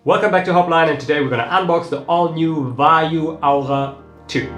Welcome back to Hoppline, and today we're going to unbox the all-new VAYU Aura II.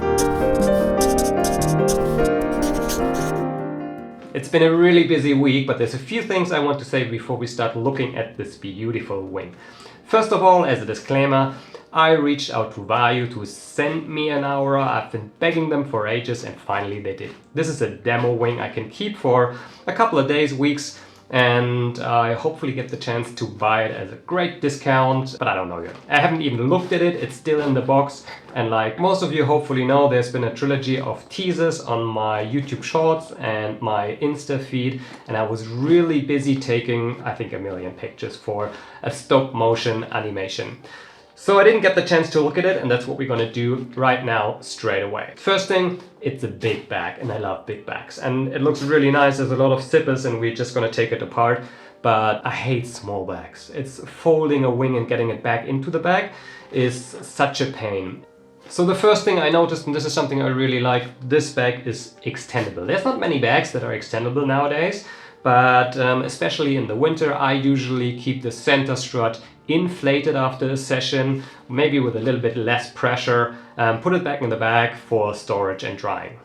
It's been a really busy week, but there's a few things I want to say before we start looking at this beautiful wing. First of all, as a disclaimer, I reached out to VAYU to send me an Aura. I've been begging them for ages and finally they did. This is a demo wing I can keep for a couple of days, weeks, and I hopefully get the chance to buy it as a great discount, but I don't know yet. I haven't even looked at it, it's still in the box, and like most of you hopefully know, there's been a trilogy of teasers on my YouTube shorts and my Insta feed, and I was really busy taking, I think, 1 million pictures for a stop motion animation. So I didn't get the chance to look at it, and that's what we're gonna do right now, straight away. First thing, it's a big bag, and I love big bags. And it looks really nice, there's a lot of zippers, and we're just gonna take it apart. But I hate small bags. It's folding a wing and getting it back into the bag is such a pain. So the first thing I noticed, and this is something I really like, this bag is extendable. There's not many bags that are extendable nowadays, but especially in the winter, I usually keep the center strut inflated after a session, maybe with a little bit less pressure, put it back in the bag for storage and drying.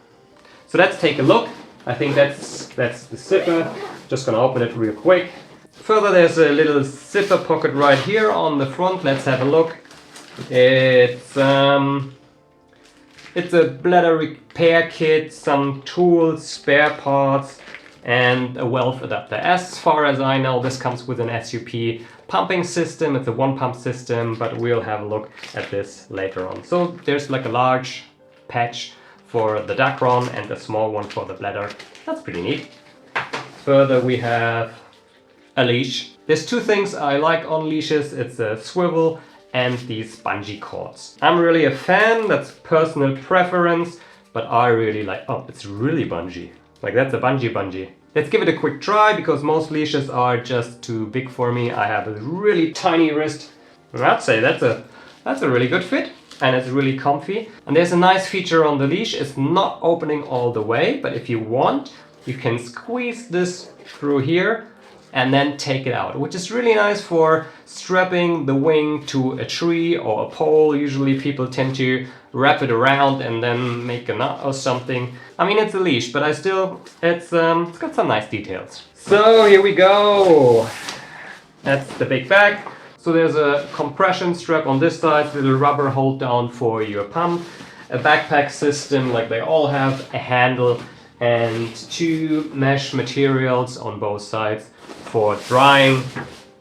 So let's take a look. I think that's the zipper. Just gonna open it real quick. Further, there's a little zipper pocket right here on the front. Let's have a look. It's a bladder repair kit, some tools, spare parts, and a valve adapter. As far as I know, this comes with an SUP pumping system. It's a one pump system, but we'll have a look at this later on. So there's like a large patch for the Dacron and a small one for the bladder. That's pretty neat. Further, we have a leash. There's two things I like on leashes. It's a swivel and these bungee cords. I'm really a fan, that's personal preference, but I really like, oh, it's really bungee. Like that's a bungee. Let's give it a quick try, because most leashes are just too big for me. I have a really tiny wrist. And I'd say that's a really good fit, and it's really comfy. And there's a nice feature on the leash. It's not opening all the way, but if you want, you can squeeze this through here and then take it out, which is really nice for strapping the wing to a tree or a pole. Usually people tend to wrap it around and then make a knot or something. I mean, it's a leash, but it's got some nice details. So here we go. That's the big bag. So there's a compression strap on this side, little rubber hold down for your pump, a backpack system like they all have, a handle, and two mesh materials on both sides for drying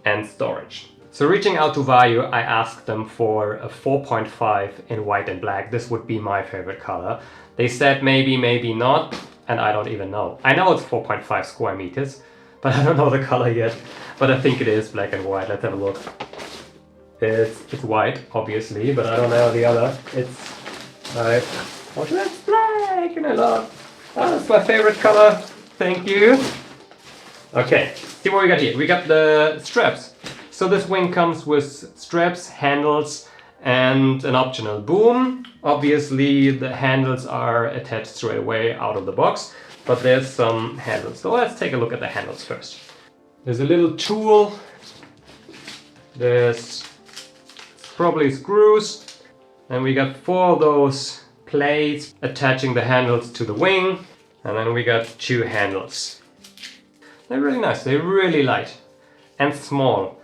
and storage. So reaching out to VAYU, I asked them for a 4.5 in white and black. This would be my favorite color. They said maybe, maybe not, and I don't even know. I know it's 4.5 square meters, but I don't know the color yet. But I think it is black and white. Let's have a look. It's white, obviously, but I don't know the other. It's like, oh, that's black, and I love. Oh, that's my favorite color. Thank you. Okay, see what we got here. We got the straps. So this wing comes with straps, handles, and an optional boom. Obviously, the handles are attached straight away out of the box, but there's some handles. So let's take a look at the handles first. There's a little tool. There's probably screws. And we got 4 of those plates attaching the handles to the wing, and then we got 2 handles. They're really nice, they're really light and small.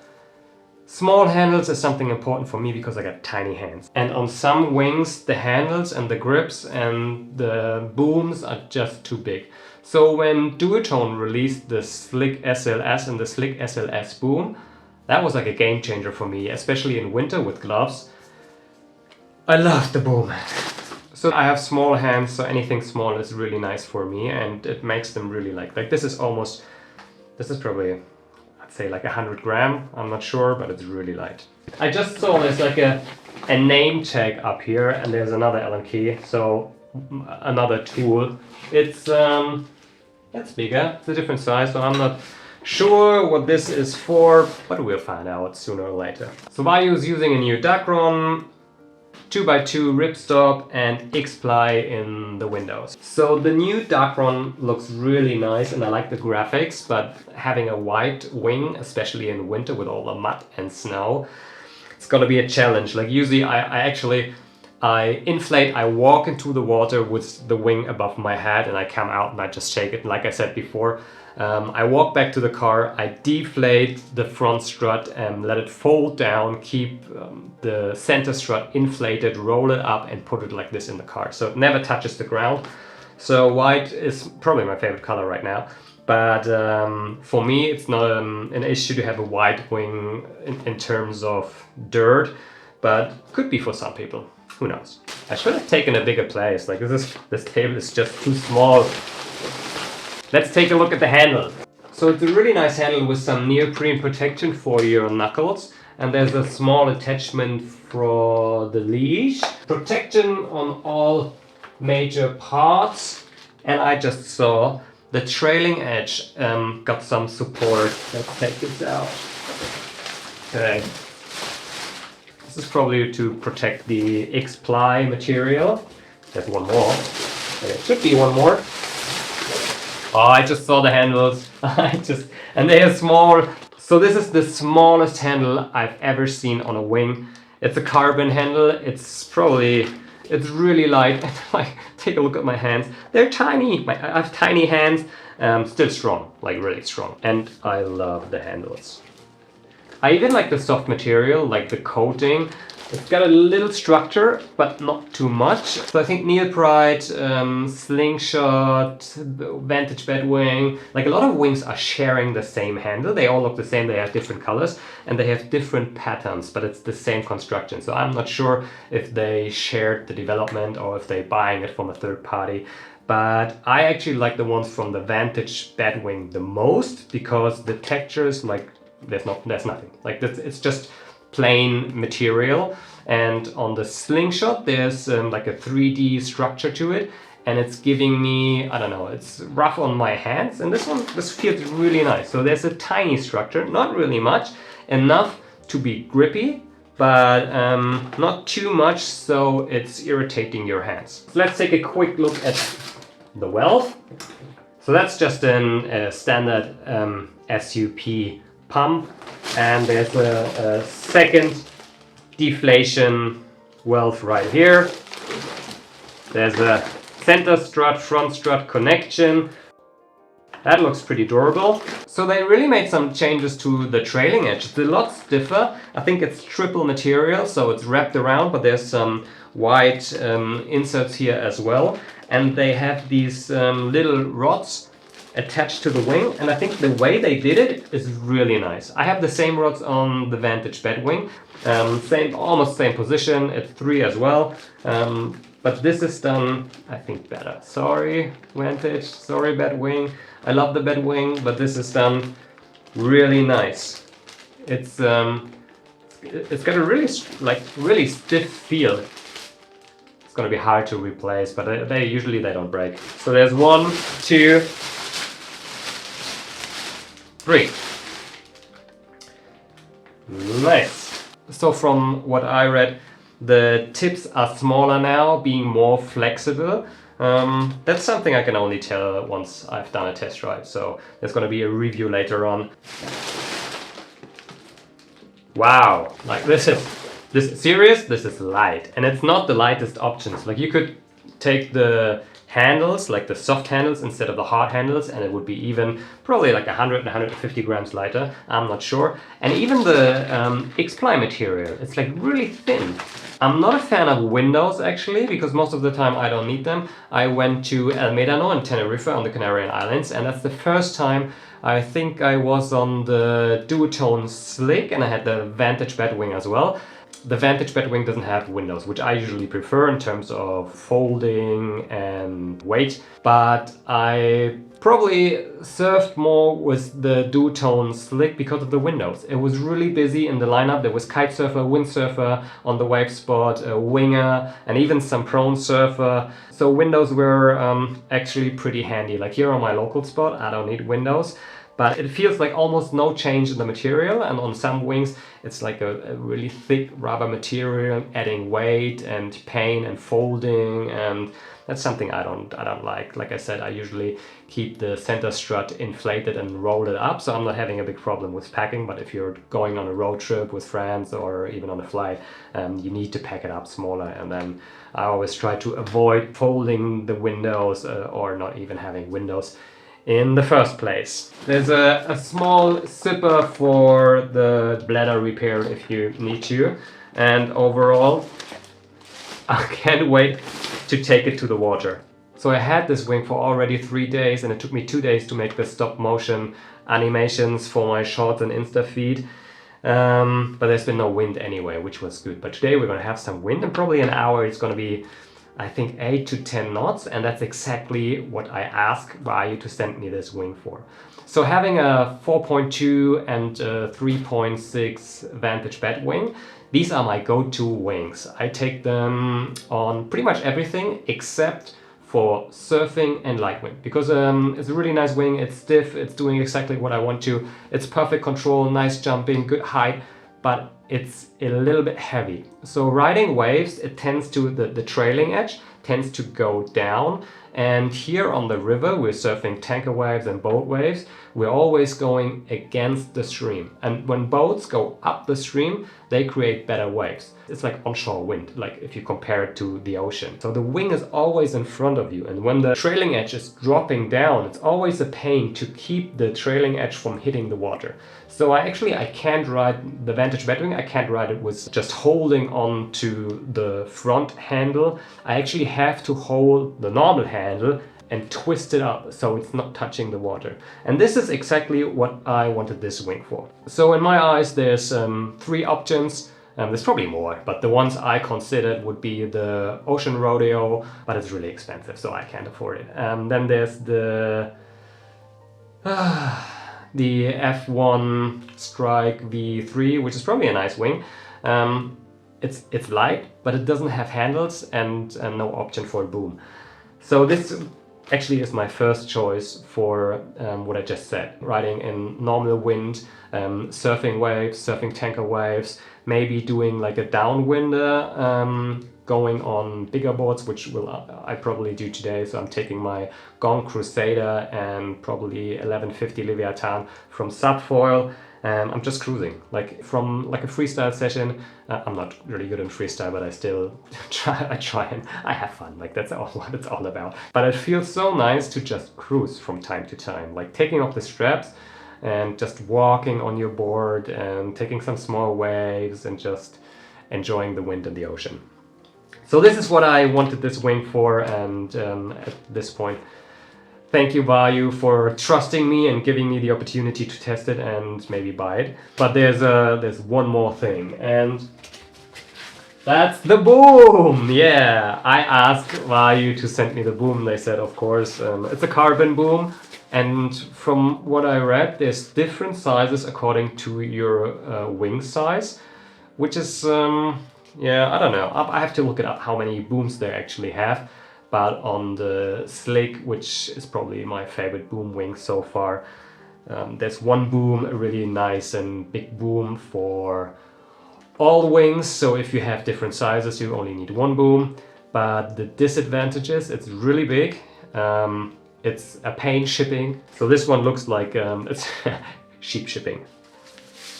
Small handles is something important for me because I got tiny hands. And on some wings, the handles and the grips and the booms are just too big. So when Duotone released the Slick SLS and the Slick SLS boom, that was like a game changer for me, especially in winter with gloves. I love the boom. So I have small hands, so anything small is really nice for me, and it makes them really light. Like this is probably, I'd say like 100 gram, I'm not sure, but it's really light. I just saw there's like a name tag up here, and there's another Allen key, so another tool. It's bigger, it's a different size, so I'm not sure what this is for, but we'll find out sooner or later. So VAYU is using a new Dacron 2x2 ripstop and X-ply in the windows. So the new Dacron looks really nice and I like the graphics, but having a white wing, especially in winter with all the mud and snow, it's gonna be a challenge. Like usually I inflate, I walk into the water with the wing above my head and I come out and I just shake it. And like I said before, I walk back to the car, I deflate the front strut and let it fold down, keep the center strut inflated, roll it up and put it like this in the car. So it never touches the ground. So white is probably my favorite color right now. But for me, it's not an issue to have a white wing in terms of dirt, but could be for some people. Who knows? I should have taken a bigger place. Like this table is just too small. Let's take a look at the handle. So it's a really nice handle with some neoprene protection for your knuckles. And there's a small attachment for the leash. Protection on all major parts. And I just saw the trailing edge got some support. Let's take this out. Okay. This is probably to protect the X-ply material. There's one more. There should be one more. Oh, I just saw the handles. And they are small. So this is the smallest handle I've ever seen on a wing. It's a carbon handle. It's really light. Like, take a look at my hands. They're tiny. I have tiny hands. Still strong, like really strong. And I love the handles. I even like the soft material, like the coating. It's got a little structure, but not too much. So I think Neoprite, Slingshot, Vantage Batwing, like a lot of wings are sharing the same handle. They all look the same, they have different colors, and they have different patterns, but it's the same construction. So I'm not sure if they shared the development or if they're buying it from a third party. But I actually like the ones from the Vantage Batwing the most, because the texture is like, there's nothing. Like this, it's just plain material. And on the Slingshot there's like a 3D structure to it, and it's giving me, I don't know, it's rough on my hands, and this feels really nice. So there's a tiny structure, not really much, enough to be grippy, but not too much so it's irritating your hands. So let's take a quick look at the valve. So that's just a standard SUP pump, and there's a second deflation valve right here. There's a center strut, front strut connection. That looks pretty durable. So they really made some changes to the trailing edge. It's a lot stiffer. I think it's triple material, so it's wrapped around, but there's some white inserts here as well. And they have these little rods attached to the wing, and I think the way they did it is really nice. I have the same rods on the Vantage Batwing, almost same position, it's 3 as well, but this is done, I think, better. Sorry Vantage, sorry Batwing, I love the Batwing, but this is done really nice. It's got a really stiff feel. It's gonna be hard to replace, but they usually don't break. So there's 1, 2, 3. Nice. So from what I read, the tips are smaller now, being more flexible. That's something I can only tell once I've done a test drive. So there's going to be a review later on. Wow, like this is light, and it's not the lightest options. Like you could take the handles, like the soft handles instead of the hard handles, and it would be even probably like 100 150 grams lighter, I'm not sure. And even the X-ply material, it's like really thin. I'm not a fan of windows actually, because most of the time I don't need them. I went to El Médano in Tenerife on the Canarian Islands, and that's the first time I think I was on the duotone slick, and I had the Vantage Batwing as well. The Vantage Batwing doesn't have windows, which I usually prefer in terms of folding and weight, but I probably surfed more with the duotone slick because of the windows. It was really busy in the lineup. There was kite surfer, windsurfer on the wave spot, a winger, and even some prone surfer. So windows were actually pretty handy. Like here on my local spot, I don't need windows. but it feels like almost no change in the material, and on some wings it's like a really thick rubber material, adding weight and pain and folding, and that's something I don't like. Like I said, I usually keep the center strut inflated and roll it up, so I'm not having a big problem with packing. But if you're going on a road trip with friends or even on a flight, you need to pack it up smaller. And then I always try to avoid folding the windows or not even having windows in the first place. There's a small zipper for the bladder repair if you need to. And overall, I can't wait to take it to the water. So I had this wing for already 3 days, and it took me 2 days to make the stop motion animations for my shorts and Insta feed. But there's been no wind anyway, which was good. But today we're gonna have some wind, and probably an hour it's gonna be, I think, 8 to 10 knots, and that's exactly what I asked VAYU to send me this wing for. So having a 4.2 and a 3.6 Vantage bed wing, these are my go-to wings. I take them on pretty much everything except for surfing and light wind, because it's a really nice wing. It's stiff, it's doing exactly what I want to. It's perfect control, nice jumping, good height, but it's a little bit heavy. So riding waves, it tends to, the trailing edge tends to go down. And here on the river, we're surfing tanker waves and boat waves. We're always going against the stream. And when boats go up the stream, they create better waves. It's like onshore wind, like if you compare it to the ocean. So the wing is always in front of you. And when the trailing edge is dropping down, it's always a pain to keep the trailing edge from hitting the water. So I can't ride the Vantage Batwing. I can't ride it with just holding on to the front handle. I actually have to hold the normal handle and twist it up so it's not touching the water. And this is exactly what I wanted this wing for. So in my eyes, there's 3 options. There's probably more, but the ones I considered would be the Ocean Rodeo, but it's really expensive, so I can't afford it. Then there's the F1 Strike V3, which is probably a nice wing. It's light, but it doesn't have handles and no option for a boom. So this actually is my first choice for what I just said. Riding in normal wind, surfing waves, surfing tanker waves, maybe doing like a downwinder, going on bigger boards, which I probably do today. So I'm taking my Gone Crusader and probably 1150 Leviathan from Subfoil. I'm just cruising, like from like a freestyle session. I'm not really good in freestyle, but I still try and I have fun. Like that's all what it's all about. But it feels so nice to just cruise from time to time, like taking off the straps and just walking on your board and taking some small waves and just enjoying the wind and the ocean. So this is what I wanted this wing for, and at this point, thank you VAYU for trusting me and giving me the opportunity to test it and maybe buy it. But there's one more thing, and that's the boom! Yeah, I asked VAYU to send me the boom. They said, of course, it's a carbon boom. And from what I read, there's different sizes according to your wing size, which is, yeah, I don't know. I have to look it up how many booms they actually have. But on the Slick, which is probably my favorite boom wing so far, there's one boom, a really nice and big boom for all wings. So if you have different sizes, you only need one boom. But the disadvantages, it's really big. It's a pain shipping. So this one looks like it's cheap shipping.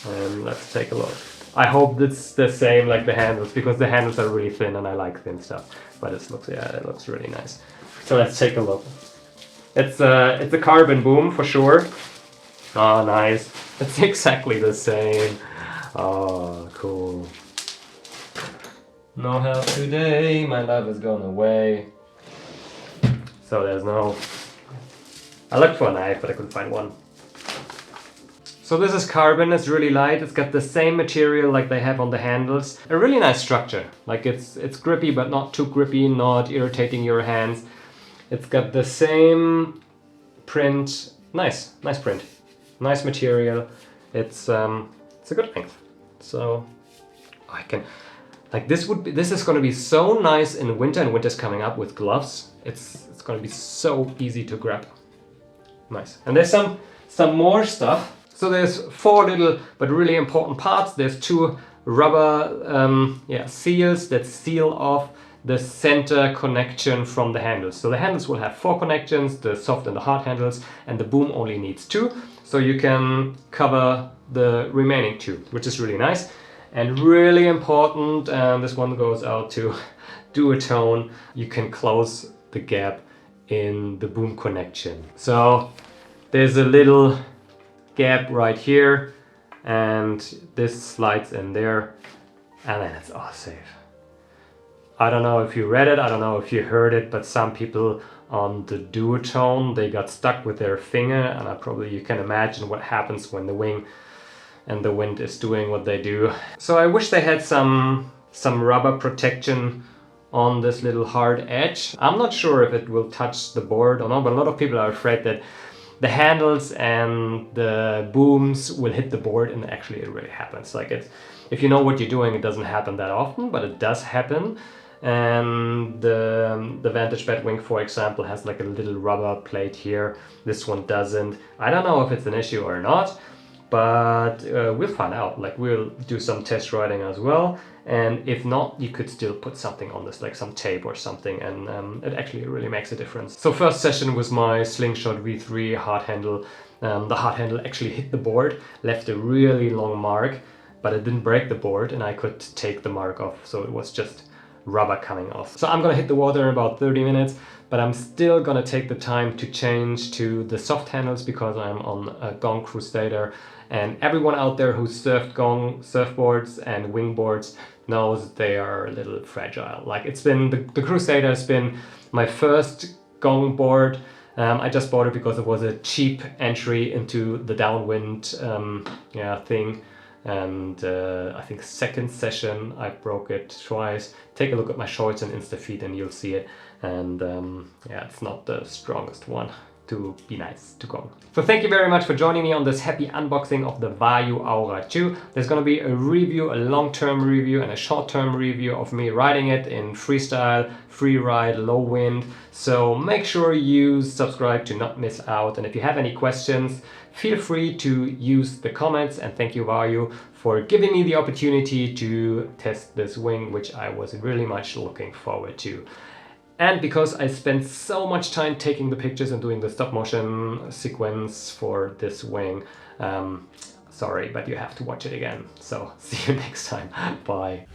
Let's take a look. I hope it's the same like the handles, because the handles are really thin and I like thin stuff. But it looks really nice. So let's take a look. It's a carbon boom for sure. Oh, nice. It's exactly the same. Oh, cool. No help today. My love has gone away. So there's no. I looked for a knife, but I couldn't find one. So this is carbon, it's really light, it's got the same material like they have on the handles. A really nice structure, like it's grippy but not too grippy, not irritating your hands. It's got the same print, nice print, nice material. It's a good length. So I can, like this is gonna be so nice in winter, and winter's coming up with gloves. It's gonna be so easy to grab. Nice. And there's some some more stuff. So there's 4 little but really important parts. There's 2 rubber seals that seal off the center connection from the handles. So the handles will have 4 connections, the soft and the hard handles, and the boom only needs 2. So you can cover the remaining 2, which is really nice. And really important, and this one goes out to Duotone, you can close the gap in the boom connection. So there's a little gap right here, and this slides in there, and then it's all safe. I don't know if you read it, I don't know if you heard it, but some people on the Duotone, they got stuck with their finger, and you can imagine what happens when the wing and the wind is doing what they do. So I wish they had some rubber protection on this little hard edge. I'm not sure if it will touch the board or not, but a lot of people are afraid that the handles and the booms will hit the board, and actually it really happens. Like, if you know what you're doing, it doesn't happen that often, but it does happen. And the Vantage Batwing, for example, has like a little rubber plate here. This one doesn't. I don't know if it's an issue or not, but we'll find out. Like, we'll do some test riding as well, and if not, you could still put something on this, like some tape or something, and it actually really makes a difference. So first session was my Slingshot V3 hard handle. The hard handle actually hit the board, left a really long mark, but it didn't break the board, and I could take the mark off, so it was just rubber coming off. So I'm gonna hit the water in about 30 minutes, but I'm still gonna take the time to change to the soft handles because I'm on a Gong Crusader, and everyone out there who surfed Gong surfboards and wingboards knows they are a little fragile. Like, it's been, the Crusader has been my first Gong board. I just bought it because it was a cheap entry into the downwind thing. And I think second session I broke it twice. Take a look at my shorts and Instafeed and you'll see it. And it's not the strongest one to be nice to go. So thank you very much for joining me on this happy unboxing of the VAYU Aura II. There's gonna be a review, a long-term review and a short-term review of me riding it in freestyle, free ride, low wind. So make sure you subscribe to not miss out. And if you have any questions, feel free to use the comments, and thank you VAYU for giving me the opportunity to test this wing, which I was really much looking forward to. And because I spent so much time taking the pictures and doing the stop motion sequence for this wing, sorry, but you have to watch it again. So see you next time. Bye.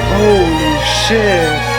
Holy shit!